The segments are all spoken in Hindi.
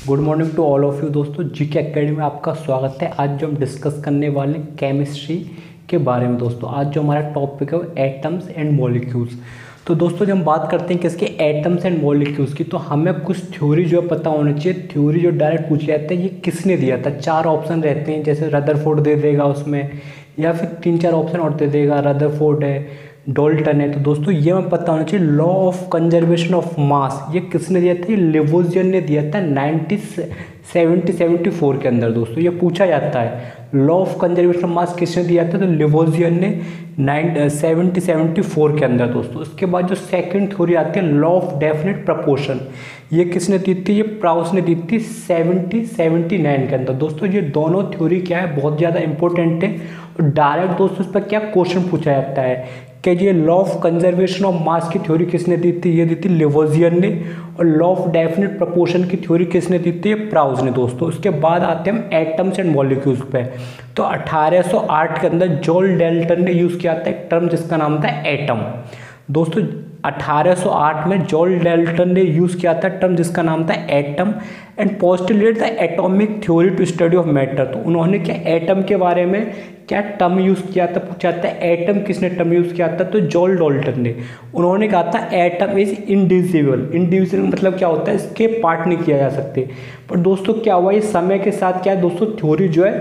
Good morning to all of you दोस्तों। जीके एकेडमी में आपका स्वागत है। आज जो हम डिस्कस करने वाले केमिस्ट्री के बारे में दोस्तों, आज जो हमारा टॉपिक है वो एटम्स एंड मॉलिक्यूल्स। तो दोस्तों जब हम बात करते हैं किसके एटम्स एंड मॉलिक्यूल्स की, तो हमें कुछ थ्योरी जो है पता होनी चाहिए। थ्योरी जो डायरेक्ट पूछ जाता है ये किसने दिया था। 4 ऑप्शन रहते हैं, जैसे रदरफोर्ड दे देगा उसमें, या फिर 3-4 ऑप्शन और दे देगा, रदरफोर्ड है, डाल्टन है। तो दोस्तों ये हमें पता होना चाहिए law of conservation of mass ये किसने दिया था। ये लेवोजियर ने दिया था 1974 के अंदर। दोस्तों ये पूछा जाता है law of conservation of mass किसने दिया था, तो लेवोजियर ने 1974 के अंदर। दोस्तों उसके बाद जो सेकंड थ्योरी आती है लॉ ऑफ डेफिनेट प्रपोर्शन, ये किसने दी थी, ये प्राउस ने दी थी 79 के अंदर। दोस्तों ये दोनों थ्योरी क्या है, बहुत ज़्यादा इंपॉर्टेंट है। और डायरेक्ट दोस्तों इस पर क्या क्वेश्चन पूछा जाता है कि ये law of conservation of mass की थ्योरी किसने दी थी, ये दी थी लेवोजियर ने। और लॉ ऑफ डेफिनेट प्रपोर्शन की थ्योरी किसने दी थी, ये प्राउस ने। दोस्तों उसके बाद आते हैं हम एटम्स एंड मॉलिक्यूल्स पे। तो 1808 के अंदर जॉन डाल्टन ने यूज़ किया था एक टर्म जिसका नाम था एटम। दोस्तों 1808 में जॉन डाल्टन ने यूज़ किया था टर्म जिसका नाम था atom and postulate the atomic theory to study of matter. तो उन्होंने क्या एटम के बारे में क्या टर्म यूज़ किया था, पूछा था एटम किसने टर्म यूज़ किया था, तो जॉन डाल्टन ने। उन्होंने कहा था एटम इज इंडिविजिबल। इंडिविजिबल मतलब क्या होता है, इसके पार्ट नहीं किया जा सकते। पर दोस्तों क्या हुआ, ये समय के साथ क्या है दोस्तों, थ्योरी जो है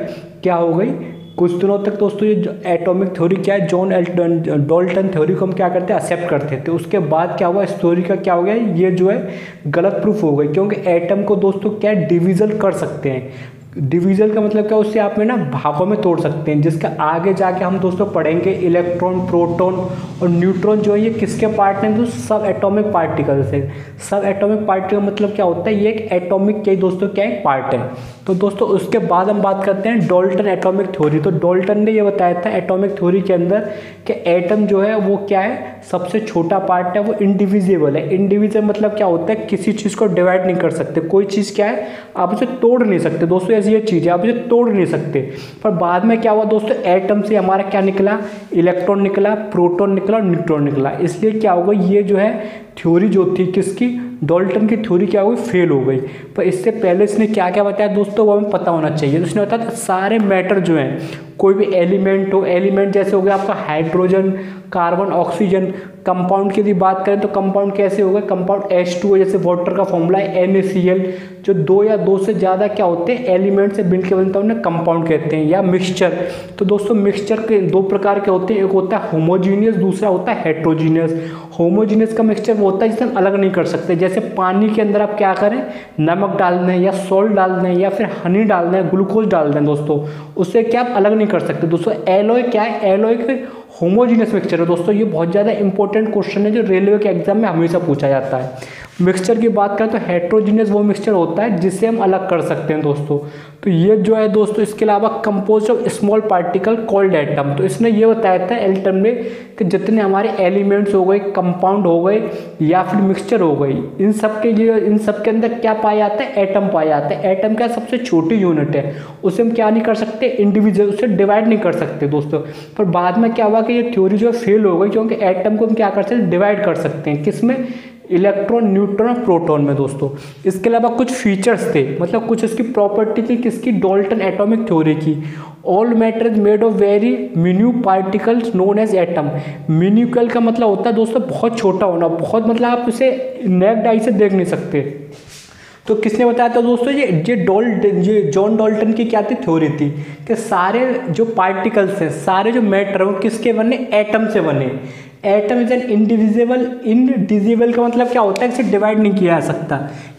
क्या हो गई, कुछ दिनों तक दोस्तों ये एटॉमिक थ्योरी क्या है, जॉन डाल्टन थ्योरी को हम क्या करते हैं, एक्सेप्ट करते थे। उसके बाद क्या हुआ, इस थ्योरी का क्या हो गया, ये जो है गलत प्रूफ हो गई, क्योंकि एटम को दोस्तों क्या डिविजन कर सकते हैं। डिवीजन का मतलब क्या, उससे आप में ना भागों में तोड़ सकते हैं, जिसका आगे जाके हम दोस्तों पढ़ेंगे। इलेक्ट्रॉन, प्रोटॉन और न्यूट्रॉन जो है ये किसके पार्ट हैं, तो सब एटॉमिक पार्टिकल्स है। सब एटॉमिक पार्टिकल मतलब क्या होता है, ये एक एटॉमिक के दोस्तों क्या एक पार्ट है। तो दोस्तों उसके बाद हम बात करते हैं डाल्टन एटॉमिक थ्योरी। तो डाल्टन ने ये बताया था एटॉमिक थ्योरी के अंदर कि एटम जो है वो क्या है, सबसे छोटा पार्ट है, वो इंडिविजिबल है। इंडिविजिबल मतलब क्या होता है, किसी चीज़ को डिवाइड नहीं कर सकते। कोई चीज़ क्या है, आप उसे तोड़ नहीं सकते। दोस्तों ये चीज़ है, आप इसे तोड़ नहीं सकते। पर बाद में क्या हुआ दोस्तों, एटम से हमारा क्या निकला, इलेक्ट्रॉन निकला, प्रोटॉन निकला और न्यूट्रॉन निकला। इसलिए क्या होगा, ये जो है थ्योरी जो थी किसकी, डाल्टन की थ्योरी क्या हो गई, फेल हो गई। पर इससे पहले इसने क्या क्या बताया दोस्तों, वो हमें पता होना चाहिए। तो उसने बताया सारे मैटर जो हैं, कोई भी एलिमेंट हो, एलिमेंट जैसे हो गया आपका हाइड्रोजन, कार्बन, ऑक्सीजन। कंपाउंड की यदि बात करें तो कंपाउंड कैसे होगा, कंपाउंड H2O, जैसे वाटर का फॉर्मूला है NaCl। जो 2 या 2 से ज़्यादा क्या होते हैं एलिमेंट से मिल के बनता है उन्हें कंपाउंड कहते हैं। या मिक्सचर, तो दोस्तों मिक्सचर के 2 प्रकार के होते हैं, एक होता है होमोजीनियस, दूसरा होता है हेट्रोजीनियस। होमोजीनियस का मिक्सचर वो होता है जिसे हम अलग नहीं कर सकते। जैसे पानी के अंदर आप क्या करें, नमक डाल दें या सॉल्ट डाल दें या फिर हनी डाल दें, ग्लूकोज डाल दें दोस्तों, उससे क्या आप अलग नहीं कर सकते। दोस्तों एलॉय क्या है, एलॉय के होमोजीनियस मिक्सचर है। दोस्तों ये बहुत ज़्यादा इंपॉर्टेंट क्वेश्चन है जो रेलवे के एग्जाम में हमेशा पूछा जाता है। मिक्सचर की बात करें तो हेट्रोजीनियस वो मिक्सचर होता है जिससे हम अलग कर सकते हैं दोस्तों। तो ये जो है दोस्तों, इसके अलावा compose of small particle called atom. तो इसने ये बताया था एटम में कि जितने हमारे एलिमेंट्स हो गए, कंपाउंड हो गए या फिर मिक्सचर हो गई, इन सब के अंदर क्या पाया जाता है, एटम पाया जाता है। एटम क्या सबसे छोटी यूनिट है, उसे हम क्या नहीं कर सकते, इंडिविजुअल, उसे डिवाइड नहीं कर सकते दोस्तों। पर बाद में क्या हुआ कि ये थ्योरी जो है फेल हो गई, क्योंकि एटम को हम क्या कर सकते हैं, डिवाइड कर सकते हैं। किसमें, इलेक्ट्रॉन, न्यूट्रॉन और प्रोटॉन में दोस्तों। इसके अलावा कुछ फीचर्स थे, मतलब कुछ इसकी प्रॉपर्टी थी किसकी, डाल्टन एटॉमिक थ्योरी की। All matter is made of very minute particles known as atom. मिन्यूकल का मतलब होता है दोस्तों बहुत छोटा होना, बहुत मतलब आप उसे नेक्ड आई से देख नहीं सकते। तो किसने बताया था दोस्तों, ये जॉन डाल्टन की क्या थी, थ्योरी थी कि सारे जो पार्टिकल्स हैं, सारे जो मैटर हैं वो किसके बने, एटम से बने। Atom is an indivisible. Indivisible का मतलब क्या होता है, इसे डिवाइड नहीं किया जा सकता।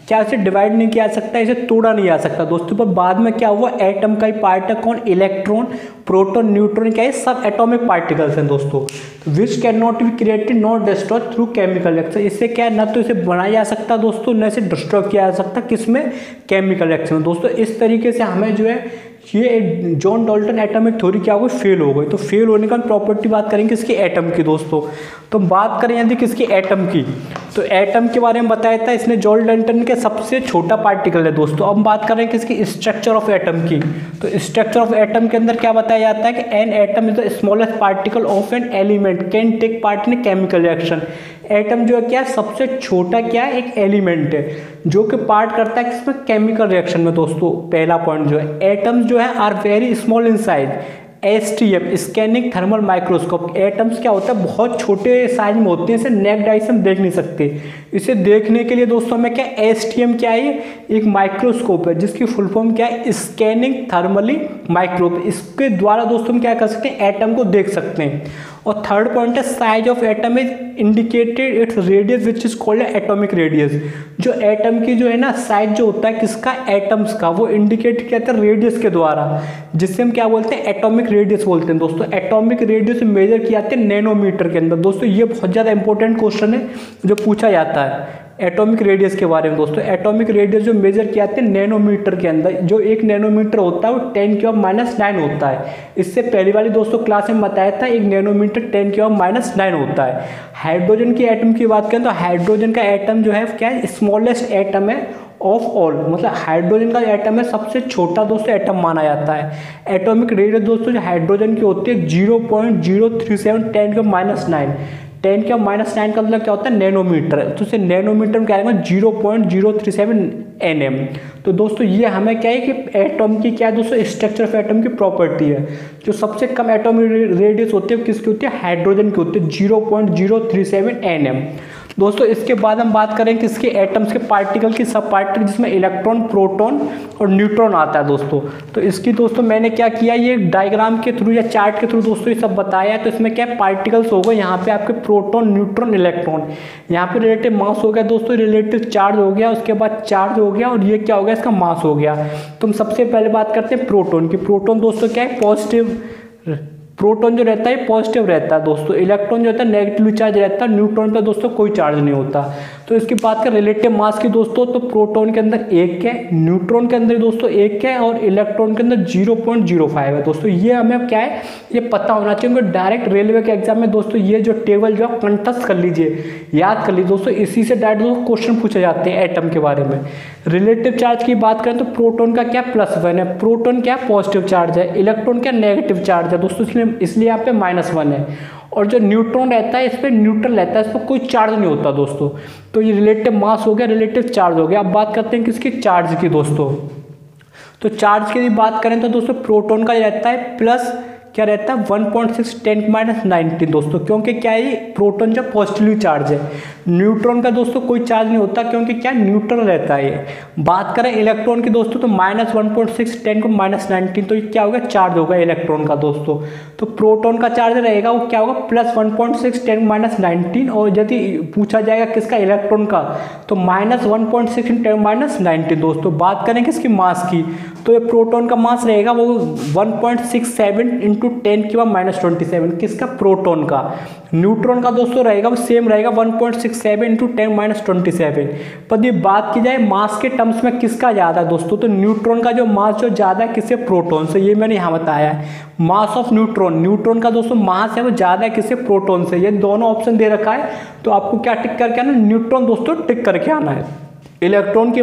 क्या इसे डिवाइड नहीं किया जा सकता, इसे तोड़ा नहीं जा सकता दोस्तों। पर बाद में क्या हुआ, एटम का ही पार्ट है कौन, इलेक्ट्रॉन, प्रोटॉन, न्यूट्रॉन क्या है, सब एटॉमिक पार्टिकल्स हैं दोस्तों। Which can not be created not destroy through chemical reaction. इससे क्या है, न तो इसे बनाया जा सकता दोस्तों, न इसे डिस्ट्रॉय किया जा सकता, किसमें, केमिकल रिएक्शन दोस्तों। इस तरीके से हमें जो है ये जॉन डाल्टन एटॉमिक थ्योरी क्या हो गई, फेल हो गई। तो फेल होने का प्रॉपर्टी बात करेंगे किसकी, एटम की दोस्तों। तो बात करें यदि किसकी, एटम की, तो एटम के बारे में बताया था इसने, जॉन डाल्टन के सबसे छोटा पार्टिकल है दोस्तों। अब बात करें किसकी, स्ट्रक्चर ऑफ एटम की। तो स्ट्रक्चर ऑफ एटम के अंदर क्या बताया जाता है कि an atom is the smallest particle of an element can take part in chemical reaction. Atom जो है क्या है, सबसे छोटा क्या है, एक एलिमेंट है जो कि पार्ट करता है किसमें, केमिकल रिएक्शन में। दोस्तों पहला पॉइंट जो है, एटम्स जो है are very small in size, STM scanning thermal microscope. Atoms क्या होता है, बहुत छोटे साइज में होते हैं, इसे नेक्ड आई से हम देख नहीं सकते। इसे देखने के लिए दोस्तों हमें क्या, STM क्या है, एक माइक्रोस्कोप है जिसकी फुल फॉर्म क्या है, स्कैनिंग थर्मली माइक्रोस्कोप। इसके द्वारा दोस्तों हम क्या कर सकते हैं, एटम को देख सकते हैं। और थर्ड पॉइंट है, size of atom is indicated its radius which is called atomic radius. जो एटम की जो है ना साइज जो होता है किसका, एटम्स का, वो इंडिकेट किया जाता है रेडियस के द्वारा, जिससे हम क्या बोलते हैं, एटॉमिक रेडियस बोलते हैं। दोस्तों एटॉमिक रेडियस मेजर किया जाते हैं नैनोमीटर के अंदर। दोस्तों ये बहुत ज़्यादा इंपॉर्टेंट क्वेश्चन है जो पूछा जाता है एटॉमिक रेडियस के बारे में। दोस्तों एटॉमिक रेडियस जो मेजर किया जाते हैं नैनोमीटर के अंदर, जो 1 नैनोमीटर होता है वो 10⁻⁹ होता है। इससे पहली वाली दोस्तों क्लास में बताया था 1 नैनोमीटर 10⁻⁹ होता है। हाइड्रोजन की एटम की बात करें तो हाइड्रोजन का एटम जो है क्या है, स्मॉलेस्ट एटम है ऑफ ऑल, मतलब हाइड्रोजन का एटम है सबसे छोटा दोस्तों एटम माना जाता है। एटॉमिक रेडियस दोस्तों जो हाइड्रोजन की होती है 0.037 10⁻⁹ 10⁻⁹ का मतलब क्या होता है, नैनोमीटर। तो इसे नैनोमीटर में क्या आएगा, 0.037 nm। तो दोस्तों ये हमें क्या है कि एटम की क्या है दोस्तों, स्ट्रक्चर ऑफ एटम की प्रॉपर्टी है। जो सबसे कम एटॉमिक रेडियस होती है किसकी होती है, हाइड्रोजन की होती है, 0.037 nm। दोस्तों इसके बाद हम बात करें किसके, एटम्स के पार्टिकल की, सब पार्टिकल जिसमें इलेक्ट्रॉन, प्रोटॉन और न्यूट्रॉन आता है। दोस्तों तो इसकी दोस्तों मैंने क्या किया, ये डायग्राम के थ्रू या चार्ट के थ्रू दोस्तों ये सब बताया है। तो इसमें क्या पार्टिकल्स हो गए, यहाँ पे आपके प्रोटॉन, न्यूट्रॉन, इलेक्ट्रॉन। यहाँ पे रिलेटिव मास हो गया दोस्तों, रिलेटिव चार्ज हो गया, उसके बाद चार्ज हो गया, और ये क्या हो गया, इसका मास हो गया। तो हम सबसे पहले बात करते हैं प्रोटॉन की। प्रोटॉन दोस्तों क्या है, पॉजिटिव, प्रोटॉन जो रहता है पॉजिटिव रहता है दोस्तों, इलेक्ट्रॉन जो होता है नेगेटिव चार्ज रहता है, न्यूट्रॉन पे दोस्तों कोई चार्ज नहीं होता। तो इसकी बात करें रिलेटिव मास की दोस्तों, तो प्रोटॉन के अंदर 1 है, न्यूट्रॉन के अंदर दोस्तों 1 है, और इलेक्ट्रॉन के अंदर 0.05 है। दोस्तों ये हमें क्या है, ये पता होना चाहिए, क्योंकि डायरेक्ट रेलवे के एग्जाम में दोस्तों ये जो टेबल जो है कंठस्थ कर लीजिए, याद कर लीजिए दोस्तों, इसी से डायरेक्ट क्वेश्चन पूछे जाते हैं एटम के बारे में। रिलेटिव चार्ज की बात करें तो प्रोटॉन का क्या +1 है, प्रोटॉन क्या पॉजिटिव चार्ज है, इलेक्ट्रॉन क्या नेगेटिव चार्ज है दोस्तों, इसलिए यहाँ पे -1 है। और जो न्यूट्रॉन रहता है इस पर न्यूट्रल रहता है, इस पर कोई चार्ज नहीं होता दोस्तों। तो ये रिलेटिव मास हो गया, रिलेटिव चार्ज हो गया। अब बात करते हैं किसकी, चार्ज की दोस्तों। तो चार्ज की बात करें तो दोस्तों प्रोटॉन का रहता है प्लस क्या रहता है 1.6 10⁻⁹ दोस्तों, क्योंकि क्या है प्रोटॉन जो पॉजिटिवली चार्ज है। न्यूट्रॉन का दोस्तों कोई चार्ज नहीं होता, क्योंकि क्या न्यूट्रल रहता है। बात करें इलेक्ट्रॉन की दोस्तों तो -1.6 10⁻⁹, तो ये क्या होगा, चार्ज होगा इलेक्ट्रॉन का दोस्तों। तो प्रोटॉन का चार्ज रहेगा वो क्या होगा, +1.6 10⁻⁹। और यदि पूछा जाएगा किसका, इलेक्ट्रॉन का, तो -1.6 10⁻⁹ दोस्तों। बात करें किसकी, मास की, तो ये प्रोटॉन का मास रहेगा वो 1.67 × 10⁻⁻27 किसका, प्रोटॉन का। न्यूट्रॉन का दोस्तों रहेगा वो सेम रहेगा 1.67 × 10⁻27। पर ये बात की जाए मास के टर्म्स में किसका ज़्यादा है दोस्तों, तो न्यूट्रॉन का जो मास जो ज़्यादा है किससे, प्रोटॉन से। ये मैंने यहाँ बताया है, मास ऑफ न्यूट्रॉन, न्यूट्रॉन का दोस्तों मास है वो ज़्यादा है किससे, प्रोटॉन से। ये दोनों ऑप्शन दे रखा है, तो आपको क्या टिक करके आना, न्यूट्रॉन दोस्तों टिक करके आना है। इलेक्ट्रॉन की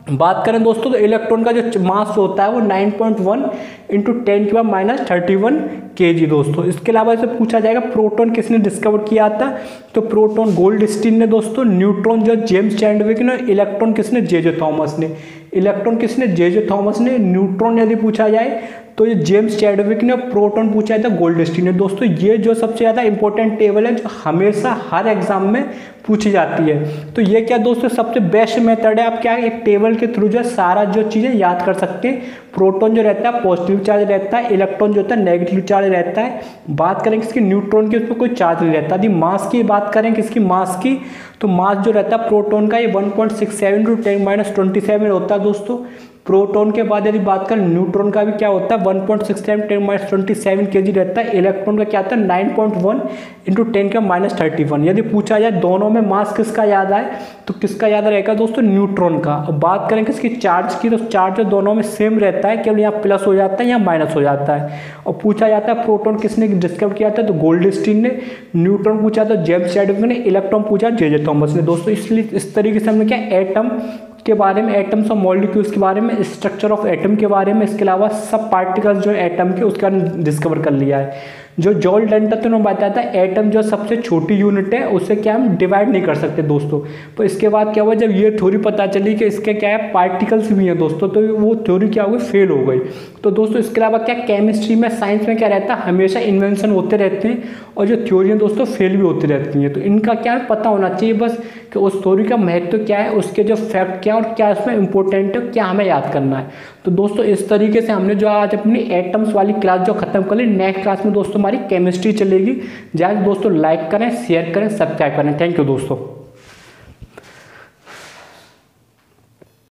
बात करें दोस्तों तो इलेक्ट्रॉन का जो मास होता है वो 9.1 × 10⁻31 kg दोस्तों। इसके अलावा इसे पूछा जाएगा प्रोटॉन किसने डिस्कवर किया था, तो प्रोटॉन गोल्डस्टीन ने दोस्तों, न्यूट्रॉन जो जेम्स चैडविक ने, इलेक्ट्रॉन किसने, जे थॉमस ने। इलेक्ट्रॉन किसने, जे थॉमस ने। न्यूट्रॉन यदि पूछा जाए तो ये जेम्स चैडविक ने, प्रोटॉन पूछा था गोल्डस्टीन ने। दोस्तों ये जो सबसे ज़्यादा इंपॉर्टेंट टेबल है जो हमेशा हर एग्जाम में पूछी जाती है। तो ये क्या दोस्तों सबसे बेस्ट मेथड है, आप क्या एक टेबल के थ्रू जो सारा जो चीज़ें याद कर सकते हैं। प्रोटॉन जो रहता है पॉजिटिव चार्ज रहता है, इलेक्ट्रॉन जो होता है नेगेटिव चार्ज रहता है। बात करें किसकी, न्यूट्रॉन की, उस पर कोई चार्ज नहीं रहता। यदि मास की बात करें किसकी, मास की, तो मास जो रहता है प्रोटॉन का ये 1.67 × 10⁻27 होता है दोस्तों। प्रोटॉन के बाद यदि बात करें न्यूट्रॉन का भी क्या होता है 1.67 × 10⁻27 kg रहता है। इलेक्ट्रॉन का क्या आता है 9.1 × 10⁻31। यदि पूछा जाए दोनों में मास किसका याद आए तो किसका याद रहेगा दोस्तों, न्यूट्रॉन का। अब बात करें किसकी, चार्ज की, तो चार्ज दोनों में सेम रहता है, केवल यहाँ प्लस हो जाता है या माइनस हो जाता है। और पूछा जाता है प्रोटॉन किसने डिस्कवर किया था, तो गोल्डस्टीन ने। न्यूट्रॉन पूछा था जेम्स चैडविक ने, इलेक्ट्रॉन पूछा जे थॉमस ने दोस्तों। इसलिए इस तरीके से हमने क्या एटम के बारे में, एटम्स और मॉलिक्यूल्स के बारे में, स्ट्रक्चर ऑफ एटम के बारे में, इसके अलावा सब पार्टिकल्स जो एटम के उसका डिस्कवर कर लिया है। जो जॉल डंटा तो बताया था एटम जो सबसे छोटी यूनिट है उससे क्या हम डिवाइड नहीं कर सकते दोस्तों। तो इसके बाद क्या हुआ, जब ये थ्योरी पता चली कि इसके क्या है पार्टिकल्स भी हैं दोस्तों, तो वो थ्योरी क्या हो गई, फेल हो गई। तो दोस्तों इसके अलावा क्या केमिस्ट्री में साइंस में क्या रहता है, हमेशा इन्वेंशन होते रहते हैं और जो थ्योरी है दोस्तों फेल भी होती रहती हैं। तो इनका क्या पता होना चाहिए बस कि उस थ्योरी का महत्व क्या है, उसके जो फैक्ट क्या है और क्या इसमें इंपॉर्टेंट है, क्या हमें याद करना है। तो दोस्तों इस तरीके से हमने जो आज अपनी एटम्स वाली क्लास जो खत्म कर ली, नेक्स्ट क्लास में दोस्तों हमारी केमिस्ट्री चलेगी। जाए दोस्तों लाइक करें, शेयर करें, सब्सक्राइब करें। थैंक यू दोस्तों।